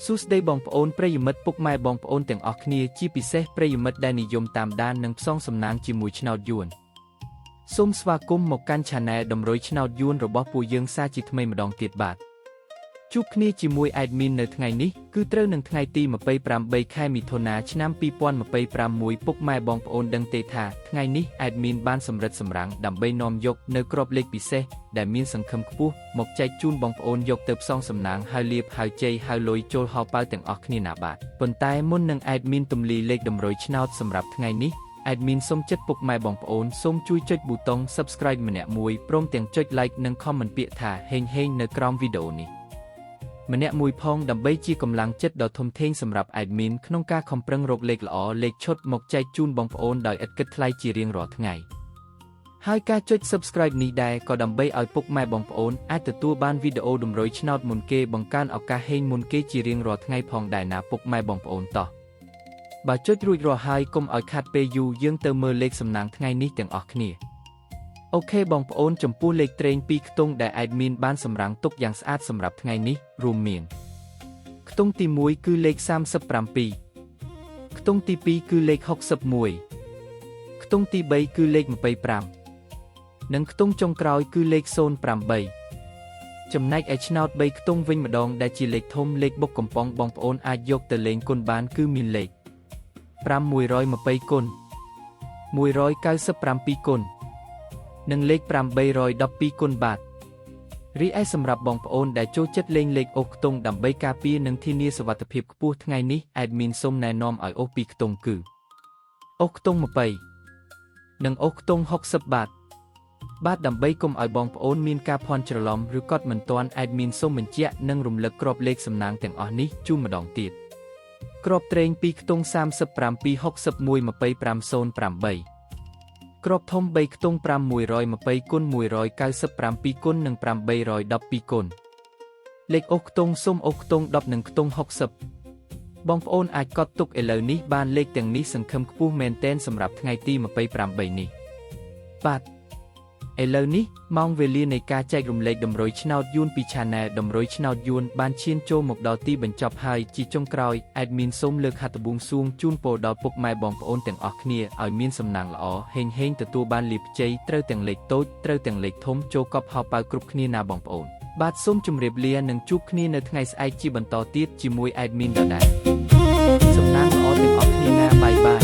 សួស្តីបងប្អូនប្រិយមិត្តពុកម៉ែបងប្អូនទាំងអស់គ្នាជាពិសេសប្រិយមិត្តដែលនិយមតាមដាននិងផ្សងសំណាងជាមួយឆ្នោតយួនសូមស្វាគមន៍មកកាន់ Channel តម្រុយឆ្នោតយួនរបស់ពួកយើងសាជាថ្មីម្ដងទៀតបាទជួបគ្នាជាមួយ Admin នៅថ្ងៃនេះគឺត្រូវនឹងថ្ងៃទី28 ខែមិថុនាឆ្នាំ2026ពុកម៉ែបងប្អូនដឹងទេថាថ្ងៃនេះ Admin បានសម្រិតសម្រាំងដើម្បីនាំយកនៅក្របលេខពិសេសដែលមានសង្ឃឹមខ្ពស់មកចែកជូនបងប្អូនយកទៅផ្សងសំណាងហើយលាភហើយជ័យហើយលុយចូលហោប៉ៅទាំងអស់គ្នាណាបាទប៉ុន្តែមុននឹង Admin ទម្លាយលេខតម្រុយឆ្នោតសម្រាប់ថ្ងៃនេះAdmin សូមចិត្តពុកម៉ែបងប្អូនសូមជួយចុចប៊ូតុង Subscribe ម្នាក់មួយព្រមទាំងចុច Like និង Comment ពាក្យថាហេងហេងនៅក្រោមវីដេអូនេះម្នាក់មួយផងដើម្បីជាកម្លាំងចិត្តដ៏ធំធេងសម្រាប់ Admin ក្នុងការខំប្រឹងរកលេខល្អលេខឈុតមកចែកជូនបងប្អូនដោយឥតគិតថ្លៃជារៀងរាល់ថ្ងៃហើយការចុច Subscribe នេះដែរក៏ដើម្បីឲ្យពុកម៉ែបងប្អូនអាចទទួលបានវីដេអូតម្រុយឆ្នោតមុនគេបង្កើនឱកាសហេងមុនគេជារៀងរាល់ថ្ងៃផងដែរណាពុកម៉ែបងប្អូនតោះបើចុចរួចរាល់ហើយកុំឲ្យខាត់ពេលយូរយើងទៅមើលលេខសំណាងថ្ងៃនេះទាំងអស់គ្នាអូខេបងប្អូនចំពោះលេខត្រេង2ខ្ទង់ដែល Admin បានសម្រាំងទុកយ៉ាងស្អាតសម្រាប់ថ្ងៃនេះរួមមានខ្ទង់ទី1គឺលេខ37ខ្ទង់ទី2គឺលេខ61ខ្ទង់ទី3គឺលេខ25និងខ្ទង់ចុងក្រោយគឺលេខ08ចំណែកឯឆ្នោត3ខ្ទង់វិញម្ដងដែលជាលេខធំលេខបុកកំប៉ុងបងប្អូនអាចយកទៅលេងគុណបានគឺមានលេខ5120គុណ197គុណនិងលេខ812គុណបាទរីឯសម្រាប់បងប្អូនដែលចូលចិត្តលេងលេខអូសខ្ទង់ដើម្បីការពារនិងធានាសុវត្ថិភាពខ្ពស់ថ្ងៃនេះ Admin សូមណែនាំឲ្យអូស2ខ្ទង់គឺអូសខ្ទង់20និងអូសខ្ទង់60បាទដើម្បីកុំឲ្យបងប្អូនមានការភ័ន្តច្រឡំឬកត់មិនទាន់ Admin សូមបញ្ជាក់និងរំលឹកក្របលេខសំណាងទាំងអស់នេះជូនម្ដងទៀតក្របត្រេង2ខ្ទង់37 61 2508ក្របធំ3ខ្ទង់5120គុណ197គុណនិង812គុណលេខអូសខ្ទង់សូមអូសខ្ទង់10និងខ្ទង់60បងប្អូនអាចកត់ទុកឥឡូវនេះបានលេខទាំងនេះសង្ឃឹមខ្ពស់មែនទែនសម្រាប់ថ្ងៃទី28នេះបាទឥឡូវនេះម៉ោងវេលានៃការចែករំលែកតម្រុយឆ្នោតយួនពី Channel តម្រុយឆ្នោតយួនបានឈានចូលមកដល់ទីបញ្ចប់ហើយជាចុងក្រោយ Admin សូមលើកហត្ថបួងសួងជូនពរដល់ពុកម៉ែបងប្អូនទាំងអស់គ្នាឲ្យមានសំណាងល្អហេងហេងទទួលបានលាភជ័យត្រូវទាំងលេខតូចត្រូវទាំងលេខធំចូលកប់ហោប៉ៅគ្រប់គ្នាណាបងប្អូនបាទសូមជម្រាបលានិងជួបគ្នានៅថ្ងៃស្អែកជាបន្តទៀតជាមួយ Admin ដដែលសំណាងល្អទាំងអស់គ្នាណាបាយបាយ